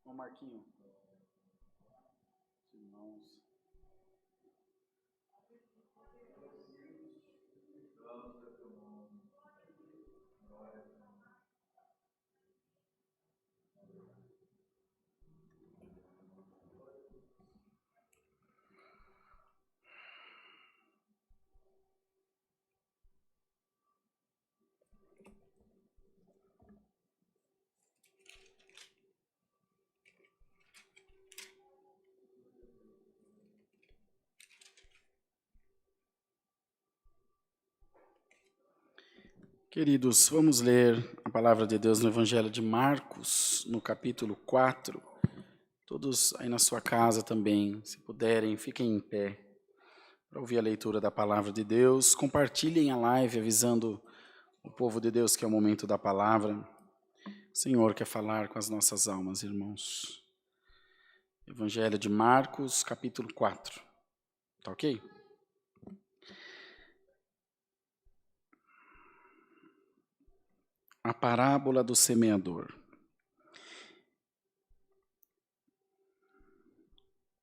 Ô Marquinho, irmãos. Queridos, vamos ler a palavra de Deus no Evangelho de Marcos, no capítulo 4. Todos aí na sua casa também, se puderem, fiquem em pé para ouvir a leitura da palavra de Deus. Compartilhem a live avisando o povo de Deus que é o momento da palavra. O Senhor quer falar com as nossas almas, irmãos. Evangelho de Marcos, capítulo 4. Tá ok? A parábola do semeador.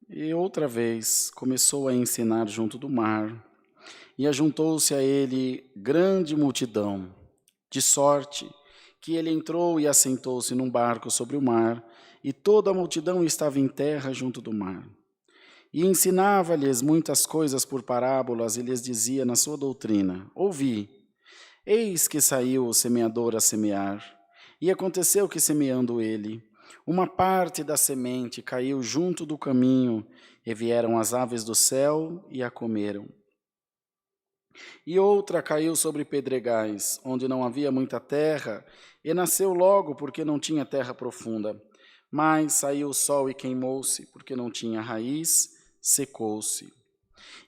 E outra vez começou a ensinar junto do mar, e ajuntou-se a ele grande multidão, de sorte que ele entrou e assentou-se num barco sobre o mar, e toda a multidão estava em terra junto do mar. E ensinava-lhes muitas coisas por parábolas, e lhes dizia na sua doutrina: Ouvi, eis que saiu o semeador a semear. E aconteceu que, semeando ele, uma parte da semente caiu junto do caminho, e vieram as aves do céu e a comeram. E outra caiu sobre pedregais, onde não havia muita terra, e nasceu logo, porque não tinha terra profunda. Mas saiu o sol e queimou-se, porque não tinha raiz, secou-se.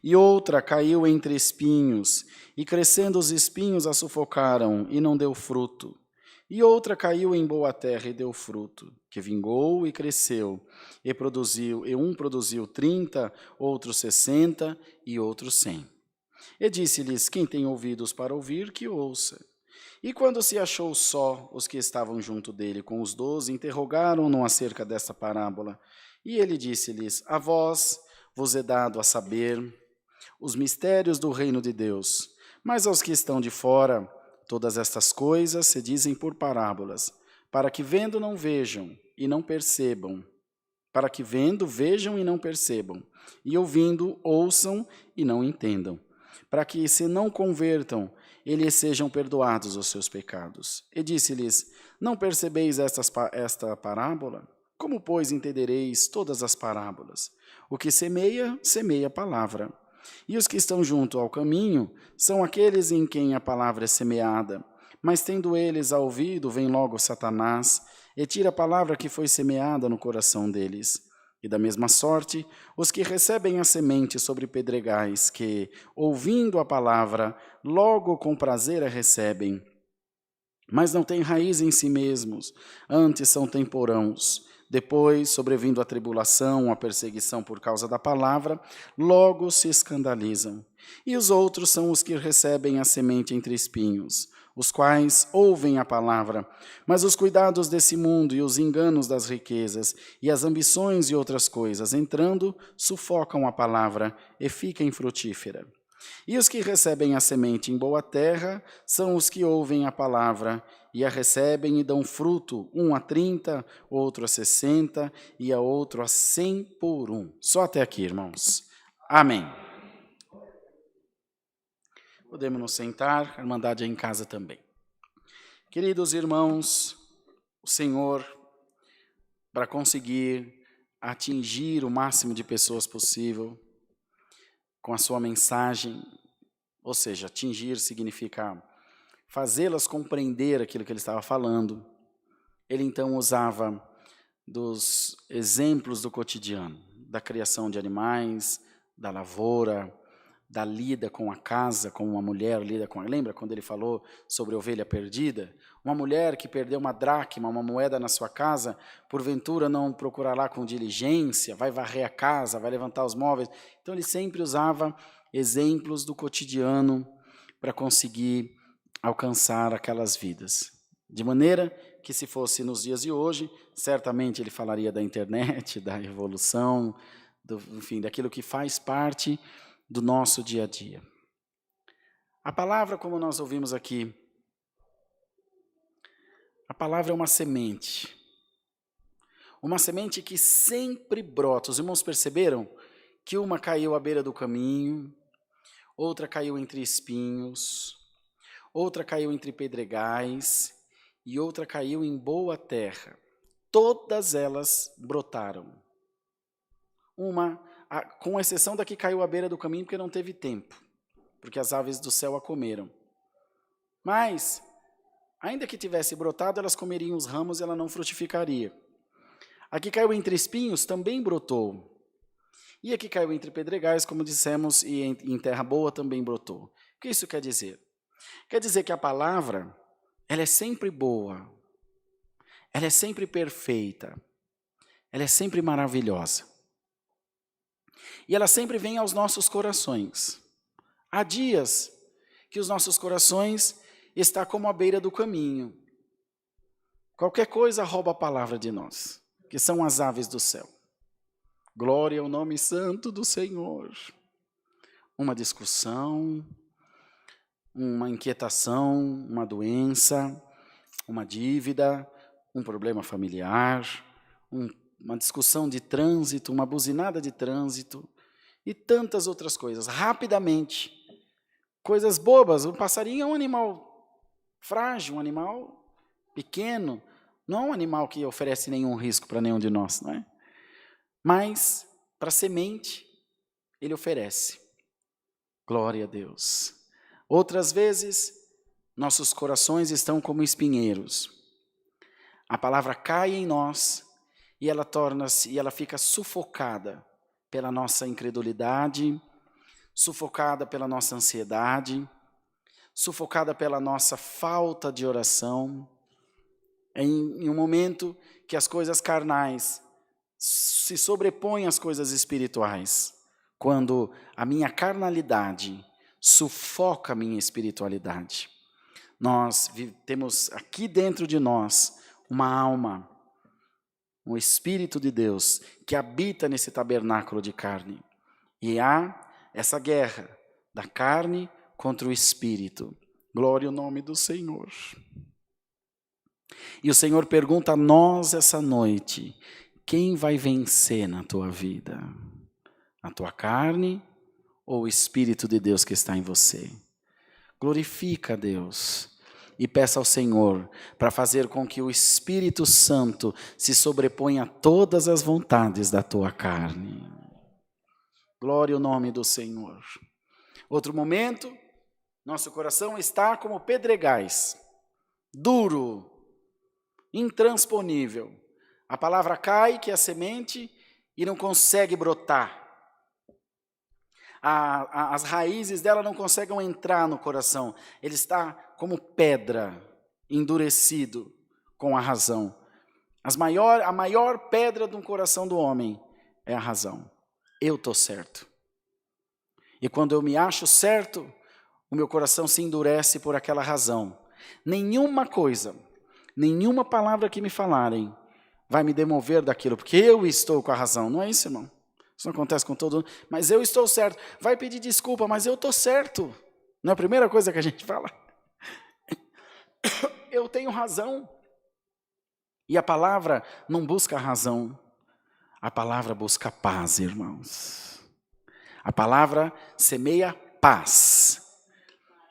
E outra caiu entre espinhos, e crescendo os espinhos a sufocaram, e não deu fruto. E outra caiu em boa terra e deu fruto, que vingou e cresceu, e um produziu 30, outro 60 e outro 100. E disse-lhes: Quem tem ouvidos para ouvir, que ouça. E quando se achou só, os que estavam junto dele com os 12 interrogaram-no acerca desta parábola. E ele disse-lhes: A vós vos é dado a saber os mistérios do reino de Deus, mas aos que estão de fora, todas estas coisas se dizem por parábolas, para que vendo não vejam e não percebam, para que vendo vejam e não percebam, e ouvindo ouçam e não entendam, para que se não convertam, eles sejam perdoados os seus pecados. E disse-lhes: Não percebeis esta parábola? Como, pois, entendereis todas as parábolas? O que semeia, semeia a palavra. E os que estão junto ao caminho são aqueles em quem a palavra é semeada. Mas tendo eles a ouvido, vem logo Satanás e tira a palavra que foi semeada no coração deles. E da mesma sorte, os que recebem a semente sobre pedregais, que, ouvindo a palavra, logo com prazer a recebem, mas não têm raiz em si mesmos, antes são temporãos. Depois, sobrevindo a tribulação, a perseguição por causa da palavra, logo se escandalizam. E os outros são os que recebem a semente entre espinhos, os quais ouvem a palavra, mas os cuidados desse mundo e os enganos das riquezas e as ambições e outras coisas, entrando, sufocam a palavra e fica infrutífera. E os que recebem a semente em boa terra são os que ouvem a palavra e a recebem e dão fruto, um a 30, outro a 60 e a outro a 100 por um. Só até aqui, irmãos. Amém. Podemos nos sentar, a Irmandade é em casa também. Queridos irmãos, o Senhor, para conseguir atingir o máximo de pessoas possível com a sua mensagem, ou seja, atingir significa fazê-las compreender aquilo que ele estava falando. Ele então usava dos exemplos do cotidiano, da criação de animais, da lavoura, da lida com a casa, como uma mulher lida com... Lembra quando ele falou sobre a ovelha perdida? Uma mulher que perdeu uma dracma, uma moeda na sua casa, porventura não procurará com diligência, vai varrer a casa, vai levantar os móveis. Então ele sempre usava exemplos do cotidiano para conseguir alcançar aquelas vidas. De maneira que se fosse nos dias de hoje, certamente ele falaria da internet, da evolução, enfim, daquilo que faz parte do nosso dia a dia. A palavra, como nós ouvimos aqui, a palavra é uma semente. Uma semente que sempre brota. Os irmãos perceberam que uma caiu à beira do caminho, outra caiu entre espinhos, outra caiu entre pedregais e outra caiu em boa terra. Todas elas brotaram. Com exceção da que caiu à beira do caminho porque não teve tempo, porque as aves do céu a comeram. Mas, ainda que tivesse brotado, elas comeriam os ramos e ela não frutificaria. A que caiu entre espinhos também brotou. E a que caiu entre pedregais, como dissemos, e em terra boa também brotou. O que isso quer dizer? Quer dizer que a palavra, ela é sempre boa, ela é sempre perfeita, ela é sempre maravilhosa. E ela sempre vem aos nossos corações. Há dias que os nossos corações estão como à beira do caminho. Qualquer coisa rouba a palavra de nós, que são as aves do céu. Glória ao nome santo do Senhor. Uma discussão, uma inquietação, uma doença, uma dívida, um problema familiar, uma discussão de trânsito, uma buzinada de trânsito e tantas outras coisas. Rapidamente, coisas bobas. Um passarinho é um animal frágil, um animal pequeno, não é um animal que oferece nenhum risco para nenhum de nós, não é? Mas, para a semente, ele oferece. Glória a Deus. Outras vezes, nossos corações estão como espinheiros. A palavra cai em nós e ela fica sufocada pela nossa incredulidade, sufocada pela nossa ansiedade, sufocada pela nossa falta de oração. Em um momento que as coisas carnais se sobrepõem às coisas espirituais, quando a minha carnalidade sufoca a minha espiritualidade. Nós temos aqui dentro de nós uma alma, um Espírito de Deus que habita nesse tabernáculo de carne. E há essa guerra da carne contra o Espírito. Glória ao nome do Senhor. E o Senhor pergunta a nós essa noite: quem vai vencer na tua vida? A tua carne ou o Espírito de Deus que está em você? Glorifica a Deus e peça ao Senhor para fazer com que o Espírito Santo se sobreponha a todas as vontades da tua carne. Glória ao nome do Senhor. Outro momento, nosso coração está como pedregais, duro, intransponível. A palavra cai, que é a semente, e não consegue brotar. As raízes dela não conseguem entrar no coração. Ele está como pedra, endurecido com a razão. A maior pedra do coração do homem é a razão. Eu estou certo. E quando eu me acho certo, o meu coração se endurece por aquela razão. Nenhuma coisa, nenhuma palavra que me falarem vai me demover daquilo, porque eu estou com a razão. Não é isso, irmão? Isso não acontece com todo mundo. Mas eu estou certo. Vai pedir desculpa, mas eu estou certo. Não é a primeira coisa que a gente fala? Eu tenho razão. E a palavra não busca razão. A palavra busca paz, irmãos. A palavra semeia paz.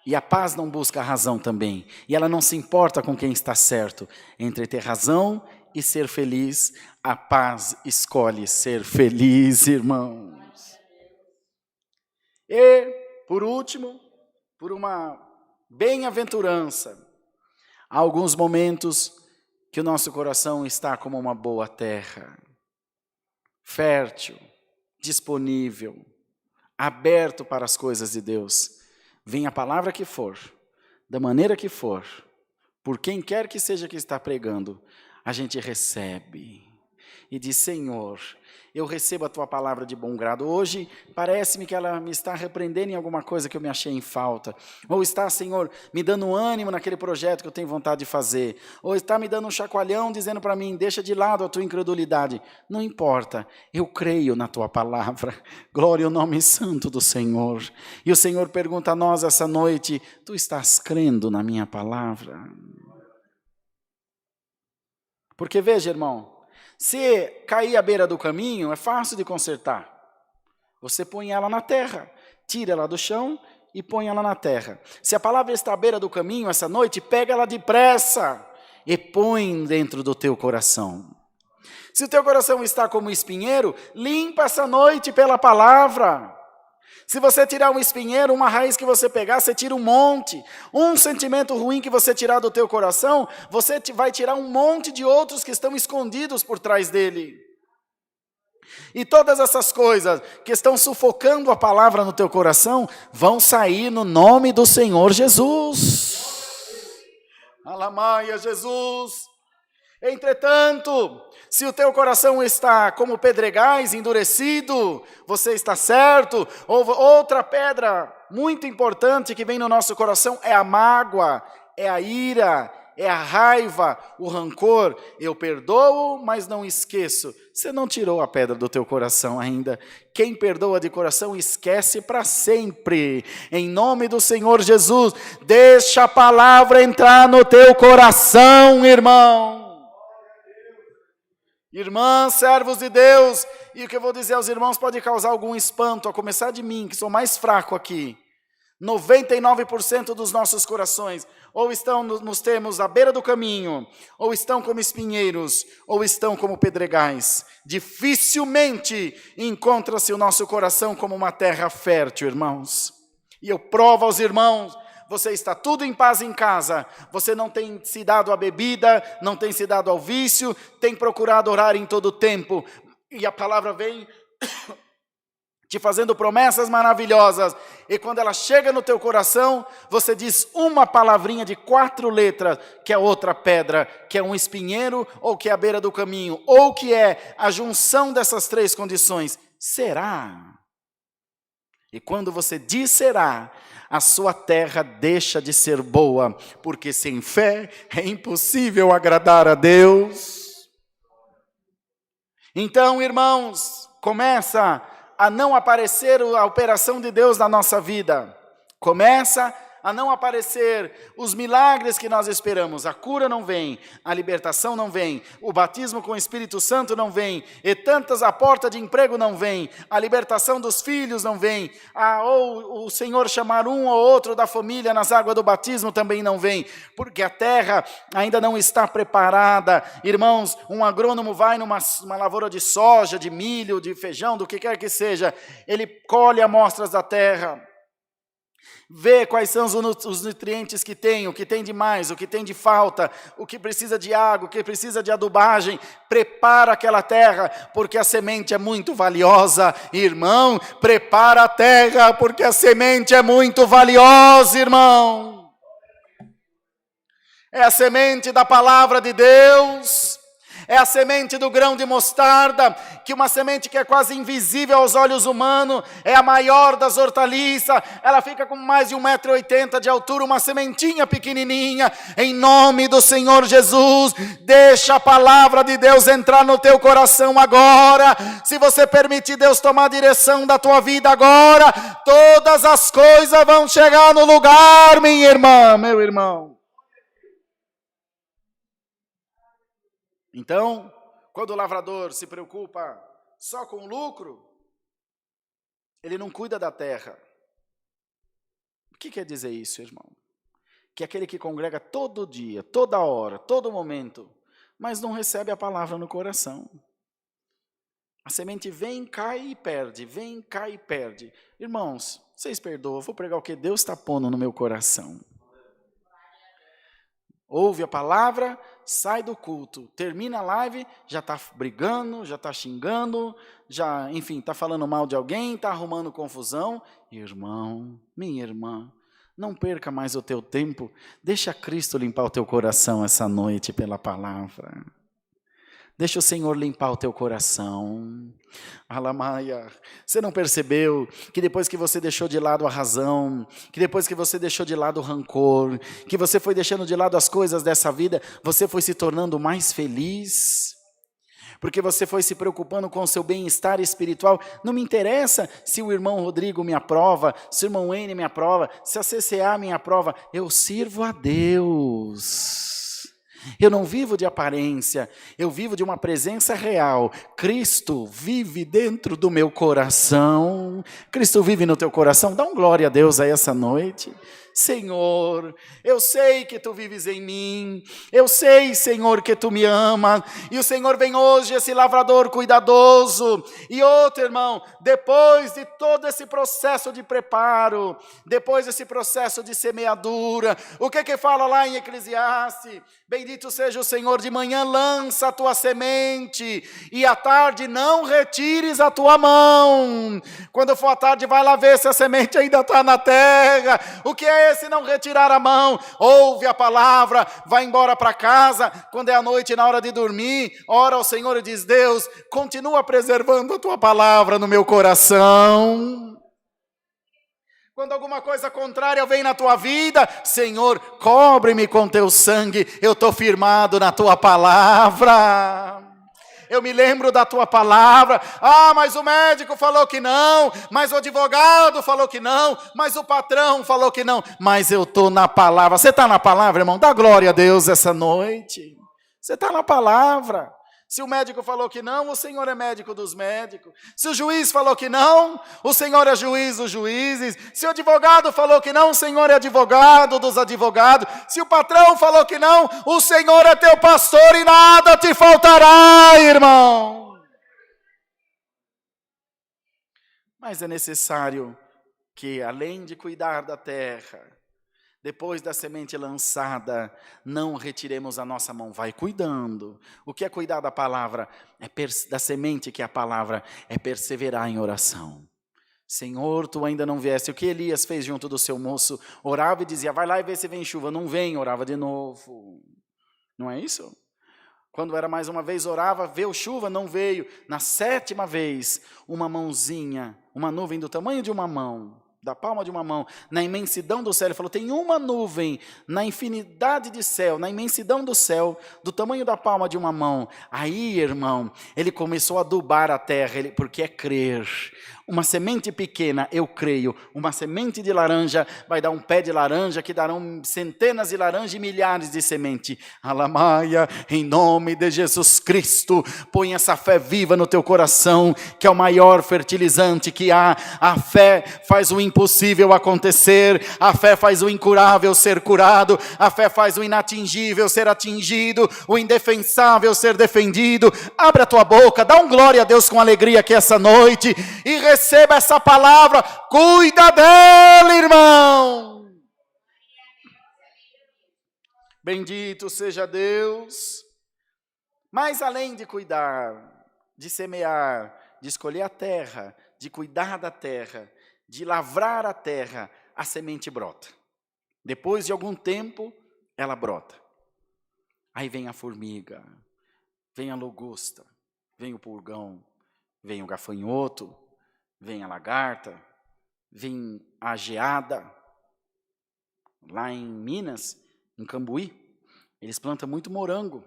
E a paz não busca a razão também. E ela não se importa com quem está certo. Entre ter razão e ser feliz, a paz escolhe ser feliz, irmãos. E, por último, por uma bem-aventurança, há alguns momentos que o nosso coração está como uma boa terra, fértil, disponível, aberto para as coisas de Deus. Vem a palavra que for, da maneira que for, por quem quer que seja que está pregando, a gente recebe. e diz: Senhor, eu recebo a tua palavra de bom grado. Hoje parece-me que ela me está repreendendo em alguma coisa que eu me achei em falta. Ou está, Senhor, me dando ânimo naquele projeto que eu tenho vontade de fazer. Ou está me dando um chacoalhão dizendo para mim: deixa de lado a tua incredulidade. Não importa, eu creio na tua palavra. Glória ao nome santo do Senhor. E o Senhor pergunta a nós essa noite: tu estás crendo na minha palavra? Porque veja, irmão, se cair à beira do caminho, é fácil de consertar. Você põe ela na terra, tira ela do chão e põe ela na terra. Se a palavra está à beira do caminho essa noite, pega ela depressa e põe dentro do teu coração. Se o teu coração está como espinheiro, limpa essa noite pela palavra. Se você tirar um espinheiro, uma raiz que você pegar, você tira um monte. Um sentimento ruim que você tirar do teu coração, você vai tirar um monte de outros que estão escondidos por trás dele. E todas essas coisas que estão sufocando a palavra no teu coração, vão sair no nome do Senhor Jesus. Alamaia, Jesus. Entretanto, se o teu coração está como pedregais, endurecido, você está certo. Outra pedra muito importante que vem no nosso coração é a mágoa, é a ira, é a raiva, o rancor. Eu perdoo, mas não esqueço. Você não tirou a pedra do teu coração ainda. Quem perdoa de coração esquece para sempre. Em nome do Senhor Jesus, deixa a palavra entrar no teu coração, irmão. Irmãs, servos de Deus, e o que eu vou dizer aos irmãos pode causar algum espanto, a começar de mim, que sou mais fraco aqui. 99% dos nossos corações ou estão nos termos à beira do caminho, ou estão como espinheiros, ou estão como pedregais. Dificilmente encontra-se o nosso coração como uma terra fértil, irmãos. E eu provo aos irmãos, você está tudo em paz em casa, você não tem se dado à bebida, não tem se dado ao vício, tem procurado orar em todo o tempo, e a palavra vem te fazendo promessas maravilhosas, e quando ela chega no teu coração, você diz uma palavrinha de 4 letras, que é outra pedra, que é um espinheiro, ou que é a beira do caminho, ou que é a junção dessas 3 condições. Será? E quando você diz será, a sua terra deixa de ser boa, porque sem fé é impossível agradar a Deus. Então, irmãos, começa a não aparecer a operação de Deus na nossa vida. Começa a não aparecer os milagres que nós esperamos. A cura não vem, a libertação não vem, o batismo com o Espírito Santo não vem, e tantas, a porta de emprego não vem, a libertação dos filhos não vem, ou o Senhor chamar um ou outro da família nas águas do batismo também não vem, porque a terra ainda não está preparada. Irmãos, um agrônomo vai numa lavoura de soja, de milho, de feijão, do que quer que seja, ele colhe amostras da terra, vê quais são os nutrientes que tem, o que tem de mais, o que tem de falta, o que precisa de água, o que precisa de adubagem, prepara aquela terra, porque a semente é muito valiosa. Irmão, prepara a terra, porque a semente é muito valiosa, irmão. É a semente da palavra de Deus. É a semente do grão de mostarda, que uma semente que é quase invisível aos olhos humanos, é a maior das hortaliças, ela fica com mais de 1,80 m de altura, uma sementinha pequenininha. Em nome do Senhor Jesus, deixa a palavra de Deus entrar no teu coração agora. Se você permitir Deus tomar a direção da tua vida agora, todas as coisas vão chegar no lugar, minha irmã, meu irmão. Então, quando o lavrador se preocupa só com o lucro, ele não cuida da terra. O que quer dizer isso, irmão? Que aquele que congrega todo dia, toda hora, todo momento, mas não recebe a palavra no coração. A semente vem, cai e perde, vem, cai e perde. Irmãos, vocês perdoam, eu vou pregar o que Deus está pondo no meu coração. Ouve a palavra, sai do culto, termina a live, já está brigando, já está xingando, já, enfim, está falando mal de alguém, está arrumando confusão. Irmão, minha irmã, não perca mais o teu tempo, deixa Cristo limpar o teu coração essa noite pela palavra. Deixa o Senhor limpar o teu coração. Alamaia, você não percebeu que depois que você deixou de lado a razão, que depois que você deixou de lado o rancor, que você foi deixando de lado as coisas dessa vida, você foi se tornando mais feliz? Porque você foi se preocupando com o seu bem-estar espiritual. Não me interessa se o irmão Rodrigo me aprova, se o irmão N me aprova, se a CCA me aprova. Eu sirvo a Deus. Eu não vivo de aparência, eu vivo de uma presença real. Cristo vive dentro do meu coração. Cristo vive no teu coração. Dá um glória a Deus aí essa noite. Senhor, eu sei que Tu vives em mim, eu sei, Senhor, que Tu me amas, e o Senhor vem hoje, esse lavrador cuidadoso, e outro irmão, depois de todo esse processo de preparo, depois desse processo de semeadura, o que fala lá em Eclesiastes? Bendito seja o Senhor, de manhã lança a tua semente, e à tarde não retires a tua mão. Quando for à tarde, vai lá ver se a semente ainda está na terra. O que é esse não retirar a mão? Ouve a palavra, vai embora para casa, quando é a noite, na hora de dormir, ora ao Senhor e diz: Deus, continua preservando a tua palavra no meu coração. Quando alguma coisa contrária vem na tua vida, Senhor, cobre-me com teu sangue, eu estou firmado na tua palavra. Eu me lembro da tua palavra. Mas o médico falou que não, mas o advogado falou que não, mas o patrão falou que não, mas eu estou na palavra. Você está na palavra, irmão? Dá glória a Deus essa noite. Você está na palavra. Se o médico falou que não, o Senhor é médico dos médicos. Se o juiz falou que não, o Senhor é juiz dos juízes. Se o advogado falou que não, o Senhor é advogado dos advogados. Se o patrão falou que não, o Senhor é teu pastor e nada te faltará, irmão. Mas é necessário que, além de cuidar da terra, depois da semente lançada, não retiremos a nossa mão, vai cuidando. O que é cuidar da palavra? Da semente que é a palavra, é perseverar em oração. Senhor, Tu ainda não vieste. O que Elias fez junto do seu moço? Orava e dizia: vai lá e vê se vem chuva. Não vem, orava de novo. Não é isso? Quando era mais uma vez, orava, veio chuva, não veio. Na 7ª vez, uma mãozinha, uma nuvem do tamanho de uma mão, da palma de uma mão, na imensidão do céu. Ele falou: tem uma nuvem na infinidade de céu, na imensidão do céu, do tamanho da palma de uma mão. Aí, irmão, ele começou a adubar a terra, porque é crer. Uma semente pequena, eu creio, uma semente de laranja vai dar um pé de laranja, que darão centenas de laranjas e milhares de semente. Alamaia, em nome de Jesus Cristo, põe essa fé viva no teu coração, que é o maior fertilizante que há. A fé faz o impossível acontecer, a fé faz o incurável ser curado, a fé faz o inatingível ser atingido, o indefensável ser defendido. Abre a tua boca, dá um glória a Deus com alegria aqui essa noite, e receba essa palavra. Cuida dela, irmão. Bendito seja Deus. Mas além de cuidar, de semear, de escolher a terra, de cuidar da terra, de lavrar a terra, a semente brota. Depois de algum tempo, ela brota. Aí vem a formiga, vem a locusta, vem o pulgão, vem o gafanhoto, vem a lagarta, vem a geada. Lá em Minas, em Cambuí, eles plantam muito morango.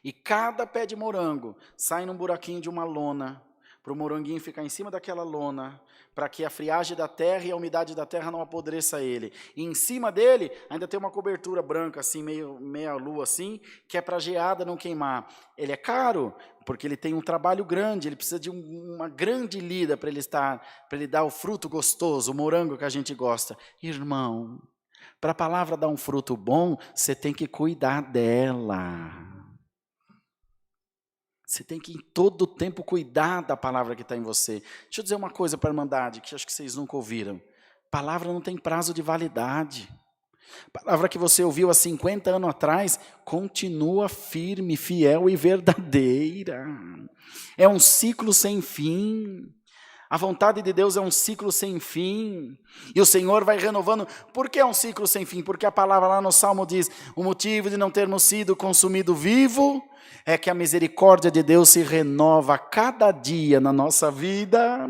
E cada pé de morango sai num buraquinho de uma lona, para o moranguinho ficar em cima daquela lona, para que a friagem da terra e a umidade da terra não apodreça ele. E em cima dele ainda tem uma cobertura branca, assim, meia lua assim, que é para a geada não queimar. Ele é caro, porque ele tem um trabalho grande, ele precisa de uma grande lida para ele dar o fruto gostoso, o morango que a gente gosta. Irmão, para a palavra dar um fruto bom, você tem que cuidar dela. Você tem que, em todo tempo, cuidar da palavra que está em você. Deixa eu dizer uma coisa para a Irmandade, que acho que vocês nunca ouviram. Palavra não tem prazo de validade. Palavra que você ouviu há 50 anos atrás, continua firme, fiel e verdadeira. É um ciclo sem fim. A vontade de Deus é um ciclo sem fim. E o Senhor vai renovando. Por que é um ciclo sem fim? Porque a palavra lá no Salmo diz: o motivo de não termos sido consumido vivo é que a misericórdia de Deus se renova a cada dia na nossa vida.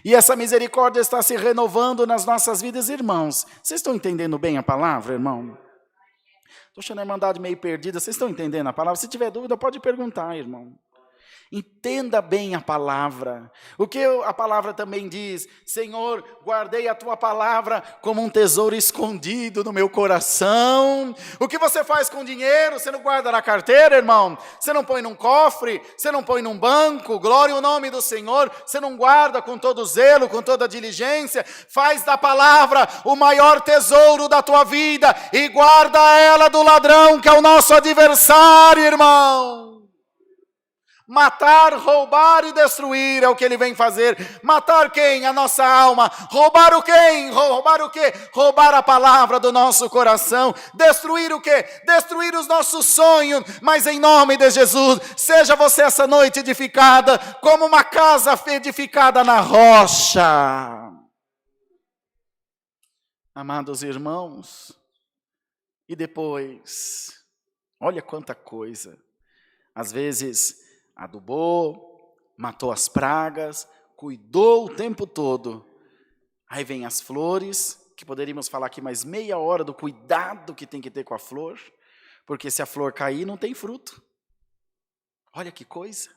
E essa misericórdia está se renovando nas nossas vidas, irmãos. Vocês estão entendendo bem a palavra, irmão? Estou achando a Irmandade meio perdida. Vocês estão entendendo a palavra? Se tiver dúvida, pode perguntar, irmão. Entenda bem a palavra. O que a palavra também diz? Senhor, guardei a tua palavra como um tesouro escondido no meu coração. O que você faz com dinheiro? Você não guarda na carteira, irmão? Você não põe num cofre? Você não põe num banco? Glória ao nome do Senhor. Você não guarda com todo zelo, com toda diligência? Faz da palavra o maior tesouro da tua vida e guarda ela do ladrão, que é o nosso adversário, irmão. Matar, roubar e destruir é o que ele vem fazer. Matar quem? A nossa alma. Roubar o quem? Roubar o quê? Roubar a palavra do nosso coração. Destruir o quê? Destruir os nossos sonhos. Mas em nome de Jesus, seja você essa noite edificada como uma casa edificada na rocha. Amados irmãos, e depois, olha quanta coisa. Às vezes adubou, matou as pragas, cuidou o tempo todo. Aí vem as flores, que poderíamos falar aqui mais meia hora do cuidado que tem que ter com a flor, porque se a flor cair, não tem fruto. Olha que coisa.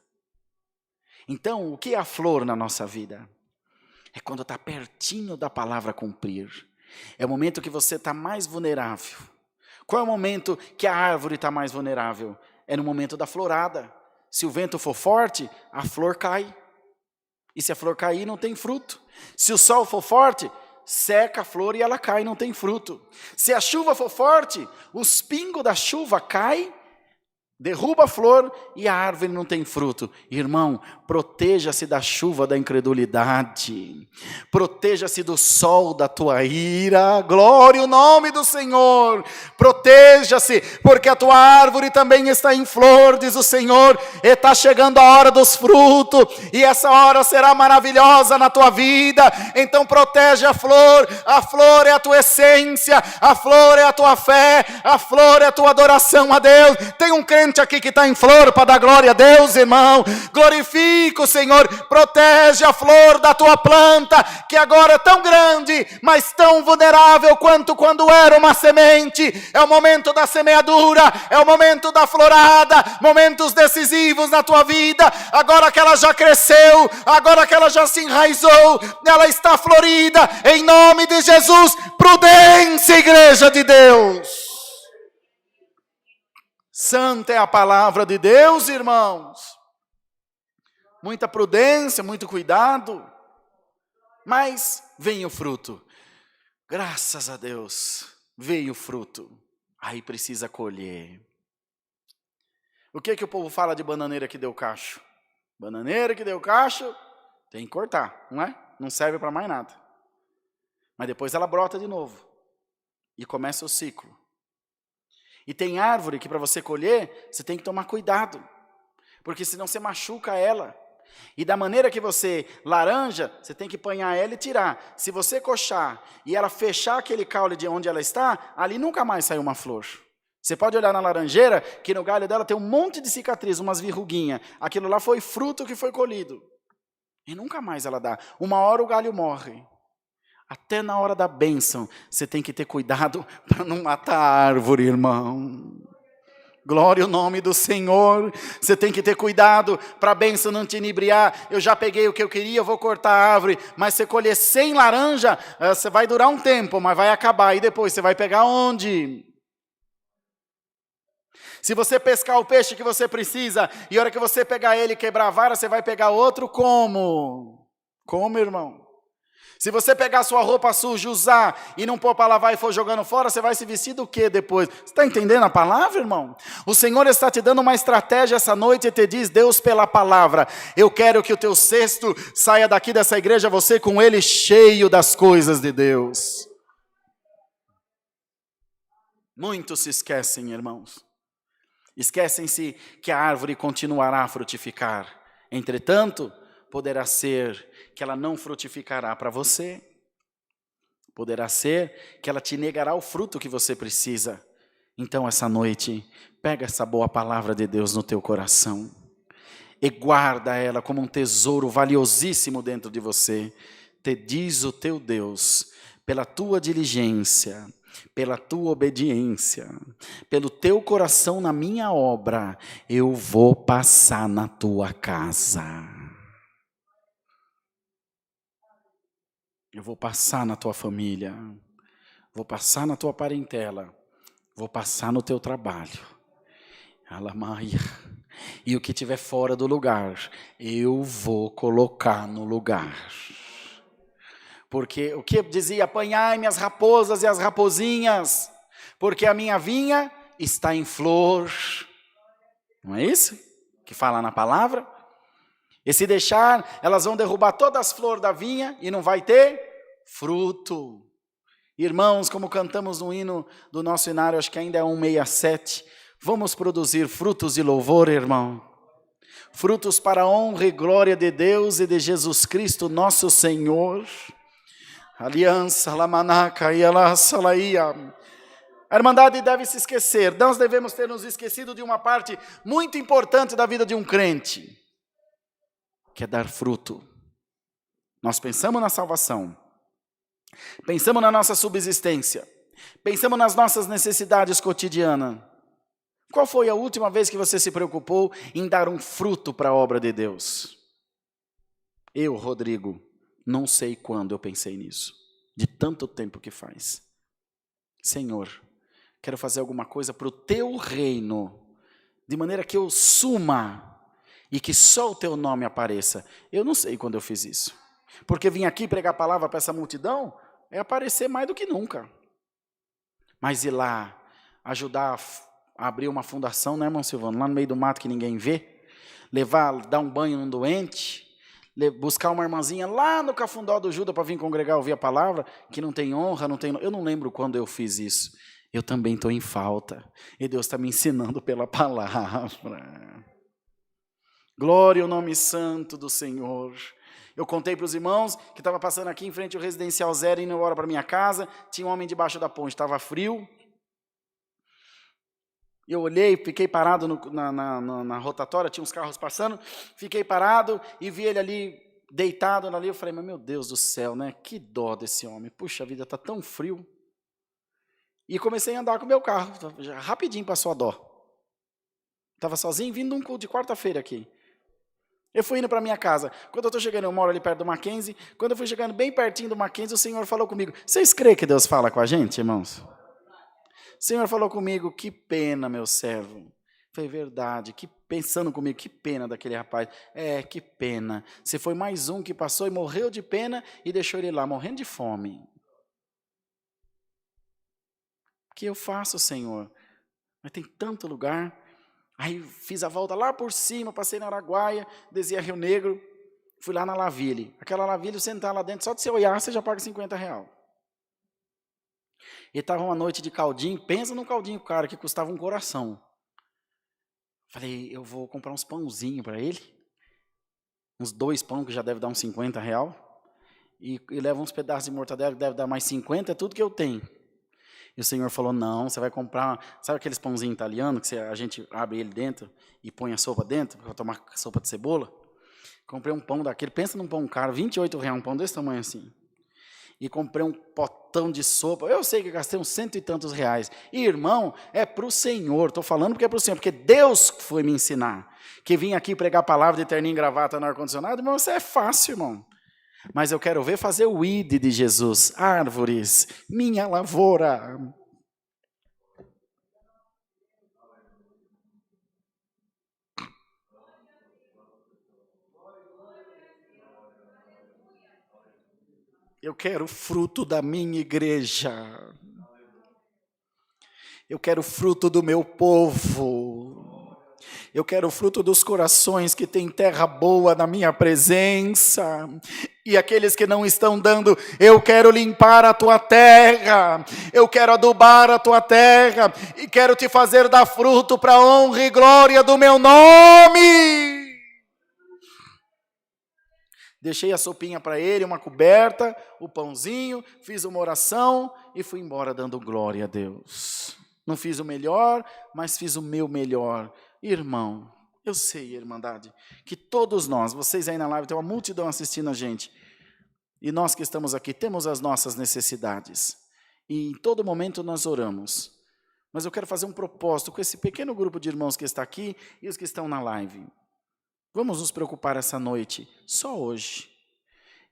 Então, o que é a flor na nossa vida? É quando está pertinho da palavra cumprir. É o momento que você está mais vulnerável. Qual é o momento que a árvore está mais vulnerável? É no momento da florada. Se o vento for forte, a flor cai. E se a flor cair, não tem fruto. Se o sol for forte, seca a flor e ela cai, não tem fruto. Se a chuva for forte, os pingos da chuva caem, derruba a flor e a árvore não tem fruto. Irmão, proteja-se da chuva da incredulidade. Proteja-se do sol da tua ira. Glória ao nome do Senhor. Proteja-se, porque a tua árvore também está em flor, diz o Senhor. E está chegando a hora dos frutos. E essa hora será maravilhosa na tua vida. Então protege a flor. A flor é a tua essência. A flor é a tua fé. A flor é a tua adoração a Deus. Tem um crente aqui que está em flor para dar glória a Deus, irmão. Glorifica o Senhor, protege a flor da tua planta, que agora é tão grande, mas tão vulnerável quanto quando era uma semente. É o momento da semeadura, é o momento da florada, momentos decisivos na tua vida. Agora que ela já cresceu, agora que ela já se enraizou, ela está florida, em nome de Jesus. Prudência, igreja de Deus. Santa é a palavra de Deus, irmãos. Muita prudência, muito cuidado, mas vem o fruto. Graças a Deus, veio o fruto. Aí precisa colher. O que o povo fala de bananeira que deu cacho? Bananeira que deu cacho, tem que cortar, não é? Não serve para mais nada. Mas depois ela brota de novo. E começa o ciclo. E tem árvore que para você colher, você tem que tomar cuidado. Porque senão você machuca ela. E da maneira que você laranja, você tem que apanhar ela e tirar. Se você coxar e ela fechar aquele caule de onde ela está, ali nunca mais sai uma flor. Você pode olhar na laranjeira, que no galho dela tem um monte de cicatriz, umas verruguinhas. Aquilo lá foi fruto que foi colhido. E nunca mais ela dá. Uma hora o galho morre. Até na hora da bênção, você tem que ter cuidado para não matar a árvore, irmão. Glória ao nome do Senhor. Você tem que ter cuidado para a bênção não te inebriar. Eu já peguei o que eu queria, eu vou cortar a árvore. Mas você colher 100 laranja, você vai durar um tempo, mas vai acabar. E depois você vai pegar onde? Se você pescar o peixe que você precisa, e a hora que você pegar ele e quebrar a vara, você vai pegar outro como? Como, irmão? Se você pegar sua roupa suja, usar e não pôr para lavar e for jogando fora, você vai se vestir do quê depois? Você está entendendo a palavra, irmão? O Senhor está te dando uma estratégia essa noite e te diz, Deus pela palavra, eu quero que o teu cesto saia daqui dessa igreja, você com ele cheio das coisas de Deus. Muitos se esquecem, irmãos. Esquecem-se que a árvore continuará a frutificar. Entretanto, poderá ser que ela não frutificará para você. Poderá ser que ela te negará o fruto que você precisa. Então, essa noite, pega essa boa palavra de Deus no teu coração e guarda ela como um tesouro valiosíssimo dentro de você. Te diz o teu Deus, pela tua diligência, pela tua obediência, pelo teu coração na minha obra, eu vou passar na tua casa. Eu vou passar na tua família, vou passar na tua parentela, vou passar no teu trabalho. Alamaia. E o que estiver fora do lugar, eu vou colocar no lugar. Porque o que dizia? Apanhai-me as raposas e as rapozinhas, porque a minha vinha está em flor. Não é isso que fala na palavra? E se deixar, elas vão derrubar todas as flores da vinha e não vai ter fruto. Irmãos, como cantamos no hino do nosso inário, acho que ainda é 167, vamos produzir frutos de louvor, irmão. Frutos para a honra e glória de Deus e de Jesus Cristo, nosso Senhor. Aliança, lamanaca e alaçalaia. A Irmandade deve se esquecer, nós devemos ter nos esquecido de uma parte muito importante da vida de um crente, que é dar fruto. Nós pensamos na salvação, pensamos na nossa subsistência, pensamos nas nossas necessidades cotidianas. Qual foi a última vez que você se preocupou em dar um fruto para a obra de Deus? Eu, Rodrigo, não sei quando eu pensei nisso, de tanto tempo que faz. Senhor, quero fazer alguma coisa para o teu reino, de maneira que eu suma e que só o teu nome apareça. Eu não sei quando eu fiz isso, porque vim aqui pregar a palavra para essa multidão é aparecer mais do que nunca. Mas ir lá, ajudar a abrir uma fundação, né, irmão Silvano? Lá no meio do mato que ninguém vê, dar um banho num doente, buscar uma irmãzinha lá no Cafundó do Judas para vir congregar, ouvir a palavra, que não tem honra, eu não lembro quando eu fiz isso. Eu também estou em falta, e Deus está me ensinando pela palavra. Glória ao nome santo do Senhor. Eu contei para os irmãos que estava passando aqui em frente ao Residencial Zero, indo embora para minha casa, tinha um homem debaixo da ponte, estava frio. Eu olhei, fiquei parado na rotatória, tinha uns carros passando, fiquei parado e vi ele ali, deitado ali. Eu falei, mas meu Deus do céu, né? Que dó desse homem. Puxa vida, está tão frio. E comecei a andar com o meu carro, já rapidinho passou a dó. Estava sozinho, vindo de um culto de quarta-feira aqui. Eu fui indo para minha casa. Quando eu estou chegando, eu moro ali perto do Mackenzie. Quando eu fui chegando bem pertinho do Mackenzie, o Senhor falou comigo. Vocês creem que Deus fala com a gente, irmãos? O Senhor falou comigo, que pena, meu servo. Foi verdade, pensando comigo, que pena daquele rapaz. Que pena. Você foi mais um que passou e morreu de pena e deixou ele lá, morrendo de fome. O que eu faço, Senhor? Mas tem tanto lugar. Aí fiz a volta lá por cima, passei na Araguaia, desci a Rio Negro, fui lá na Laville. Aquela Laville, sentar lá dentro, só de você olhar, você já paga R$50. E estava uma noite de caldinho, pensa num caldinho caro, que custava um coração. Falei, eu vou comprar uns pãozinhos para ele, uns 2 pão, que já deve dar uns R$50, e leva uns pedaços de mortadela, que deve dar mais 50, é tudo que eu tenho. E o Senhor falou, não, você vai comprar, sabe aqueles pãozinhos italianos, que a gente abre ele dentro e põe a sopa dentro, para tomar sopa de cebola? Comprei um pão daquele, pensa num pão caro, R$28, um pão desse tamanho assim. E comprei um potão de sopa, eu sei que gastei uns 100 e tantos reais. E, irmão, é para o Senhor, estou falando porque é para o Senhor, porque Deus foi me ensinar. Que vim aqui pregar a palavra de terninho e gravata no ar-condicionado, irmão, isso é fácil, irmão. Mas eu quero ver fazer o ID de Jesus. Árvores, minha lavoura. Eu quero o fruto da minha igreja. Eu quero o fruto do meu povo. Eu quero o fruto dos corações que têm terra boa na minha presença. E aqueles que não estão dando, eu quero limpar a tua terra. Eu quero adubar a tua terra. E quero te fazer dar fruto para a honra e glória do meu nome. Deixei a sopinha para ele, uma coberta, o pãozinho, fiz uma oração e fui embora dando glória a Deus. Não fiz o melhor, mas fiz o meu melhor. Irmão, eu sei, irmandade, que todos nós, vocês aí na live, tem uma multidão assistindo a gente, e nós que estamos aqui, temos as nossas necessidades. E em todo momento nós oramos. Mas eu quero fazer um propósito com esse pequeno grupo de irmãos que está aqui e os que estão na live. Vamos nos preocupar essa noite, só hoje,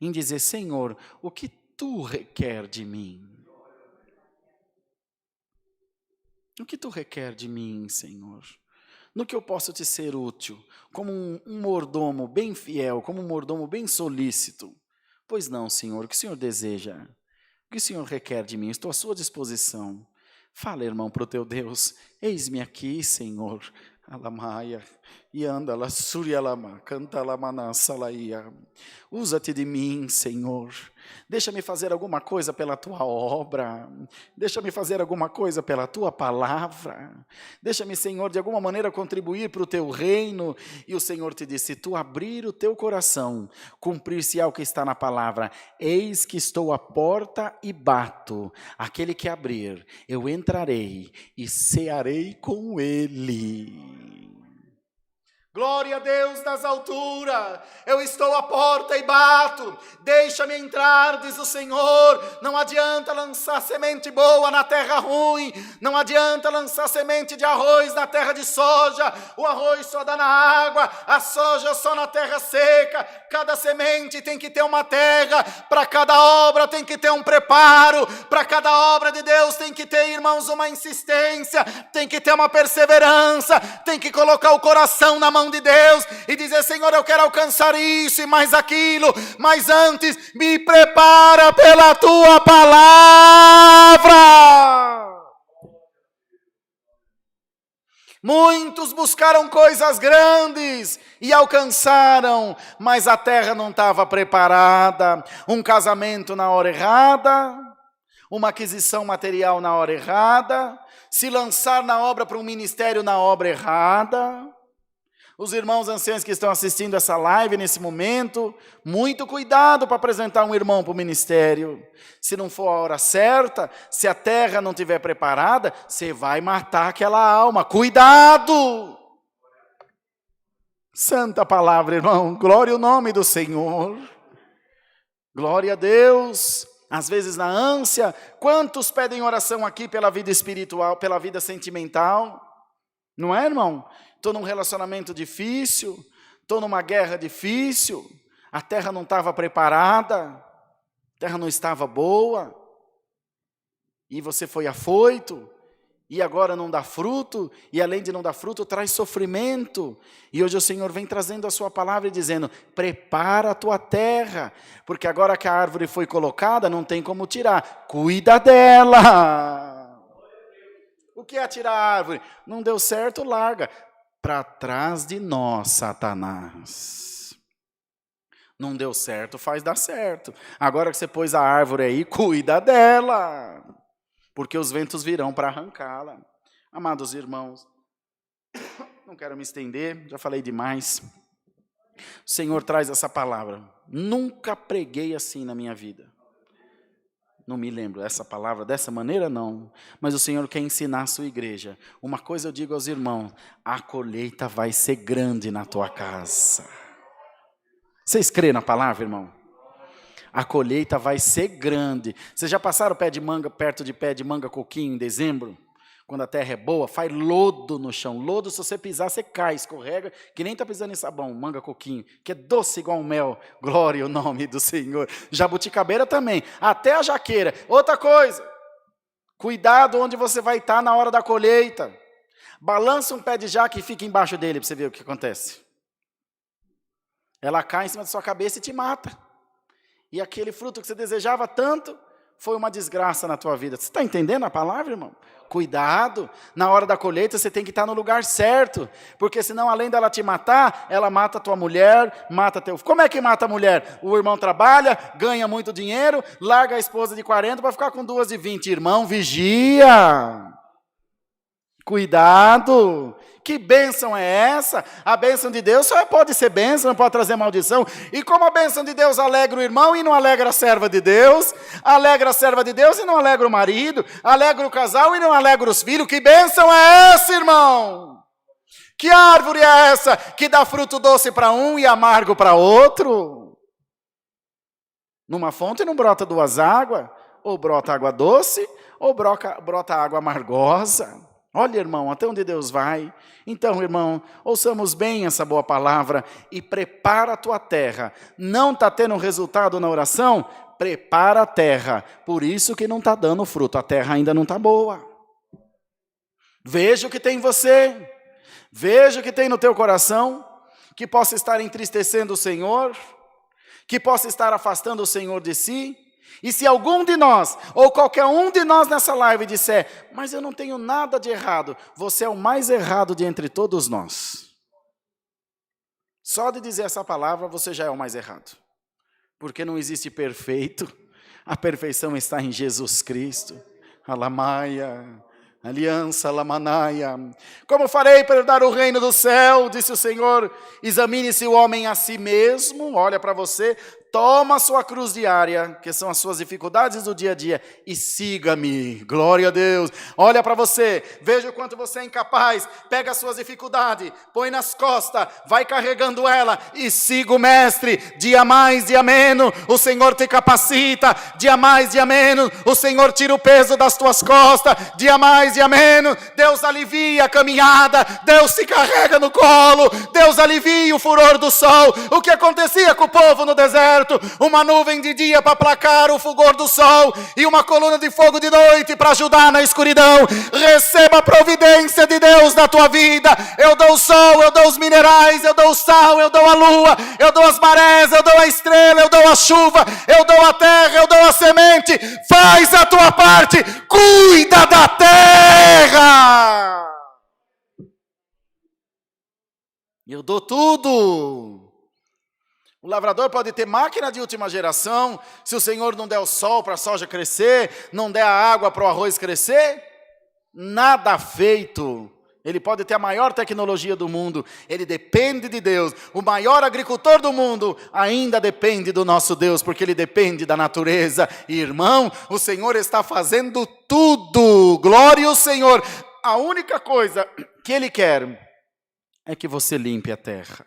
em dizer, Senhor, o que Tu requer de mim? O que Tu requer de mim, Senhor? No que eu posso Te ser útil, como um mordomo bem fiel, como um mordomo bem solícito? Pois não, Senhor, o que o Senhor deseja? O que o Senhor requer de mim? Estou à sua disposição. Fala, irmão, para o teu Deus. Eis-me aqui, Senhor. Alamaia, Yandala, Suryalama, Cantalamana, Salaia. Usa-te de mim, Senhor. Deixa-me fazer alguma coisa pela tua obra. Deixa-me fazer alguma coisa pela tua palavra. Deixa-me, Senhor, de alguma maneira contribuir para o teu reino. E o Senhor te disse: se tu abrir o teu coração, cumprir-se-á o que está na palavra. Eis que estou à porta e bato. Aquele que abrir, eu entrarei e cearei com ele. Glória a Deus nas alturas, eu estou à porta e bato, deixa-me entrar, diz o Senhor. Não adianta lançar semente boa na terra ruim, não adianta lançar semente de arroz na terra de soja, o arroz só dá na água, a soja só na terra seca. Cada semente tem que ter uma terra, para cada obra tem que ter um preparo, para cada obra de Deus tem que ter, irmãos, uma insistência, tem que ter uma perseverança, tem que colocar o coração na mão de Deus e dizer: Senhor, eu quero alcançar isso e mais aquilo, mas antes me prepara pela tua palavra. Muitos buscaram coisas grandes e alcançaram, mas a terra não estava preparada. Um casamento na hora errada, uma aquisição material na hora errada, se lançar na obra para um ministério na obra errada. Os irmãos anciãos que estão assistindo essa live nesse momento, muito cuidado para apresentar um irmão para o ministério. Se não for a hora certa, se a terra não estiver preparada, você vai matar aquela alma. Cuidado! Santa palavra, irmão. Glória ao nome do Senhor. Glória a Deus. Às vezes na ânsia, quantos pedem oração aqui pela vida espiritual, pela vida sentimental? Não é, irmão? Estou num relacionamento difícil, estou numa guerra difícil, a terra não estava preparada, a terra não estava boa, e você foi afoito, e agora não dá fruto, e além de não dar fruto, traz sofrimento. E hoje o Senhor vem trazendo a sua palavra e dizendo: prepara a tua terra, porque agora que a árvore foi colocada, não tem como tirar, cuida dela. O que é tirar a árvore? Não deu certo, larga. Para trás de nós, Satanás. Não deu certo, faz dar certo. Agora que você pôs a árvore aí, cuida dela, porque os ventos virão para arrancá-la. Amados irmãos, não quero me estender, já falei demais. O Senhor traz essa palavra. Nunca preguei assim na minha vida. Não me lembro essa palavra dessa maneira, não. Mas o Senhor quer ensinar a sua igreja. Uma coisa eu digo aos irmãos: a colheita vai ser grande na tua casa. Vocês creem na palavra, irmão? A colheita vai ser grande. Vocês já passaram pé de manga, perto de pé de manga coquinho em dezembro? Quando a terra é boa, faz lodo no chão. Lodo, se você pisar, você cai, escorrega, que nem está pisando em sabão, manga coquinho, que é doce igual mel. Glória ao nome do Senhor. Jabuticabeira também, até a jaqueira. Outra coisa, cuidado onde você vai estar na hora da colheita. Balança um pé de jaca e fica embaixo dele para você ver o que acontece. Ela cai em cima da sua cabeça e te mata. E aquele fruto que você desejava tanto, foi uma desgraça na tua vida. Você está entendendo a palavra, irmão? Cuidado, na hora da colheita você tem que estar no lugar certo, porque senão além dela te matar, ela mata a tua mulher, mata teu... Como é que mata a mulher? O irmão trabalha, ganha muito dinheiro, larga a esposa de 40 para ficar com 2 de 20. Irmão, vigia! Cuidado! Que bênção é essa? A bênção de Deus só pode ser bênção, não pode trazer maldição. E como a bênção de Deus alegra o irmão e não alegra a serva de Deus, alegra a serva de Deus e não alegra o marido, alegra o casal e não alegra os filhos. Que bênção é essa, irmão? Que árvore é essa que dá fruto doce para um e amargo para outro? Numa fonte não brota duas águas, ou brota água doce, ou brota água amargosa. Olha, irmão, até onde Deus vai. Então, irmão, ouçamos bem essa boa palavra e prepara a tua terra. Não está tendo resultado na oração? Prepara a terra. Por isso que não está dando fruto, a terra ainda não está boa. Veja o que tem em você. Veja o que tem no teu coração, que possa estar entristecendo o Senhor, que possa estar afastando o Senhor de si. E se algum de nós, ou qualquer um de nós nessa live disser, mas eu não tenho nada de errado, você é o mais errado de entre todos nós. Só de dizer essa palavra, você já é o mais errado. Porque não existe perfeito, a perfeição está em Jesus Cristo. Alamaia, aliança, lamanaia. Como farei para herdar o reino do céu? Disse o Senhor, examine-se o homem a si mesmo, olha para você, toma a sua cruz diária, que são as suas dificuldades do dia a dia, e siga-me. Glória a Deus. Olha para você, veja o quanto você é incapaz, pega as suas dificuldades, põe nas costas, vai carregando ela e siga o Mestre. Dia mais, dia menos, o Senhor te capacita. Dia mais, dia menos, o Senhor tira o peso das tuas costas. Dia mais, dia menos, Deus alivia a caminhada, Deus te carrega no colo, Deus alivia o furor do sol. O que acontecia com o povo no deserto? Uma nuvem de dia para aplacar o fulgor do sol e uma coluna de fogo de noite para ajudar na escuridão. Receba a providência de Deus na tua vida. Eu dou o sol, eu dou os minerais, eu dou o sal, eu dou a lua, eu dou as marés, eu dou a estrela, eu dou a chuva, eu dou a terra, eu dou a semente. Faz a tua parte, cuida da terra. Eu dou tudo. O lavrador pode ter máquina de última geração, se o Senhor não der o sol para a soja crescer, não der a água para o arroz crescer, nada feito. Ele pode ter a maior tecnologia do mundo, ele depende de Deus. O maior agricultor do mundo ainda depende do nosso Deus, porque ele depende da natureza. E, irmão, o Senhor está fazendo tudo. Glória ao Senhor. A única coisa que Ele quer é que você limpe a terra.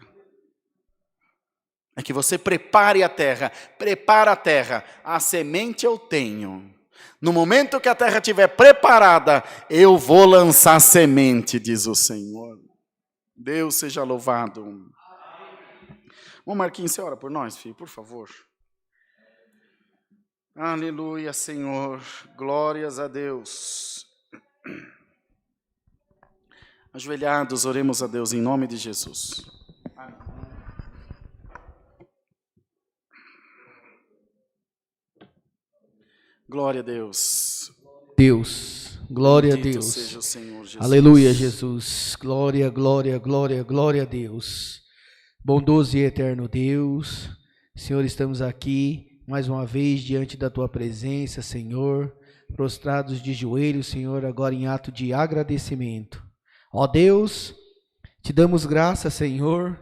É que você prepare a terra. Prepara a terra. A semente eu tenho. No momento que a terra estiver preparada, eu vou lançar semente, diz o Senhor. Deus seja louvado. Ô Marquinhos, você ora por nós, filho, por favor. Aleluia, Senhor. Glórias a Deus. Ajoelhados, oremos a Deus em nome de Jesus. Amém. Glória a Deus. Deus, glória Bendito a Deus. Seja o Senhor Jesus. Aleluia, Jesus. Glória, glória, glória, glória a Deus. Bondoso e eterno Deus, Senhor, estamos aqui mais uma vez diante da Tua presença, Senhor, prostrados de joelhos, Senhor, agora em ato de agradecimento. Ó Deus, te damos graça, Senhor,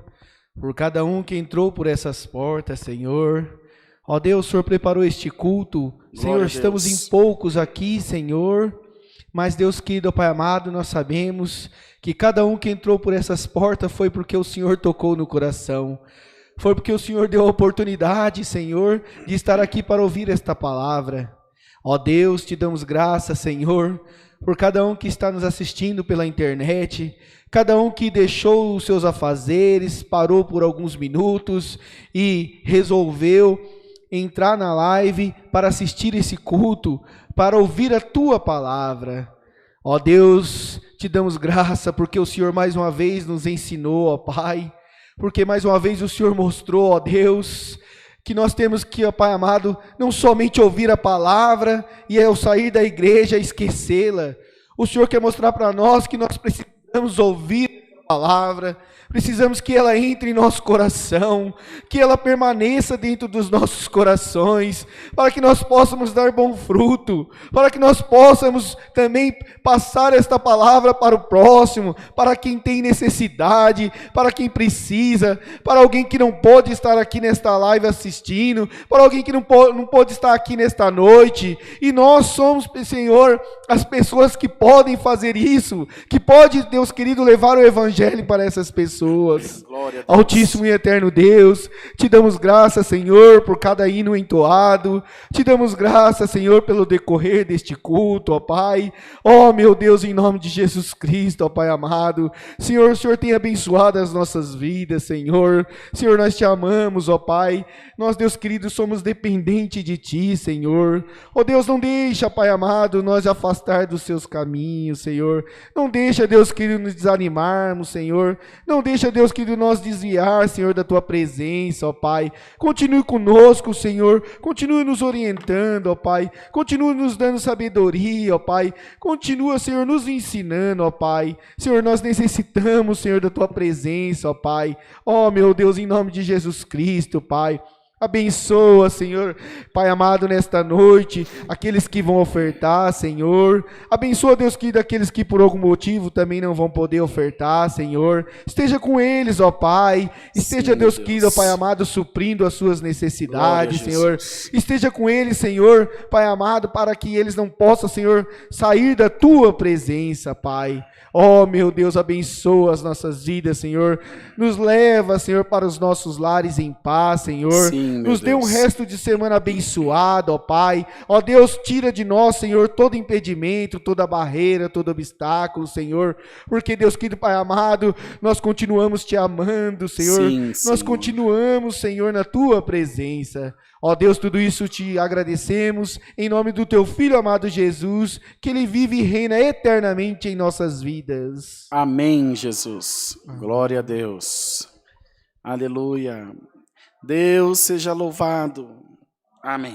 por cada um que entrou por essas portas, Senhor. Ó Deus, o Senhor preparou este culto. Senhor, estamos em poucos aqui, Senhor. Mas Deus querido, Pai amado, nós sabemos que cada um que entrou por essas portas foi porque o Senhor tocou no coração. Foi porque o Senhor deu a oportunidade, Senhor, de estar aqui para ouvir esta palavra. Ó Deus, te damos graça, Senhor, por cada um que está nos assistindo pela internet, cada um que deixou os seus afazeres, parou por alguns minutos e resolveu entrar na live para assistir esse culto, para ouvir a Tua palavra. Ó Deus, te damos graça porque o Senhor mais uma vez nos ensinou, ó Pai, porque mais uma vez o Senhor mostrou, ó Deus, que nós temos que, ó Pai amado, não somente ouvir a palavra e ao sair da igreja esquecê-la. O Senhor quer mostrar para nós que nós precisamos ouvir a palavra, precisamos que ela entre em nosso coração, que ela permaneça dentro dos nossos corações, para que nós possamos dar bom fruto, para que nós possamos também passar esta palavra para o próximo, para quem tem necessidade, para quem precisa, para alguém que não pode estar aqui nesta live assistindo, para alguém que não pode estar aqui nesta noite, e nós somos, Senhor, as pessoas que podem fazer isso, que pode, Deus querido, levar o evangelho para essas pessoas. Altíssimo e eterno Deus, te damos graça, Senhor, por cada hino entoado, te damos graça, Senhor, pelo decorrer deste culto, ó Pai. Ó meu Deus, em nome de Jesus Cristo, ó Pai amado, Senhor, o Senhor tem abençoado as nossas vidas, Senhor. Senhor, nós te amamos, ó Pai. Nós, Deus querido, somos dependentes de Ti, Senhor. Ó Deus, não deixa, Pai amado, nós afastar dos Seus caminhos, Senhor. Não deixa, Deus querido, nos desanimarmos, Senhor. Não deixa, Deus querido, nós desviar, Senhor, da Tua presença, ó Pai. Continue conosco, Senhor. Continue nos orientando, ó Pai. Continue nos dando sabedoria, ó Pai. Continua, Senhor, nos ensinando, ó Pai. Senhor, nós necessitamos, Senhor, da Tua presença, ó Pai. Ó, meu Deus, em nome de Jesus Cristo, Pai. Abençoa, Senhor, Pai amado, nesta noite, aqueles que vão ofertar, Senhor. Abençoa, Deus querido, aqueles que por algum motivo também não vão poder ofertar, Senhor. Esteja com eles, ó Pai. Esteja, sim, Deus querido, ó Pai amado, suprindo as suas necessidades, Senhor. Esteja com eles, Senhor, Pai amado, para que eles não possam, Senhor, sair da Tua presença, Pai. Oh, meu Deus, abençoa as nossas vidas, Senhor. Nos leva, Senhor, para os nossos lares em paz, Senhor. Sim, nos dê um resto de semana abençoado, ó Pai. Ó Deus, tira de nós, Senhor, todo impedimento, toda barreira, todo obstáculo, Senhor. Porque, Deus querido, Pai amado, nós continuamos te amando, Senhor. Sim, nós continuamos, Senhor, na Tua presença. Ó Deus, tudo isso te agradecemos, em nome do Teu Filho amado Jesus, que Ele vive e reina eternamente em nossas vidas. Amém, Jesus. Glória a Deus. Aleluia. Deus seja louvado. Amém.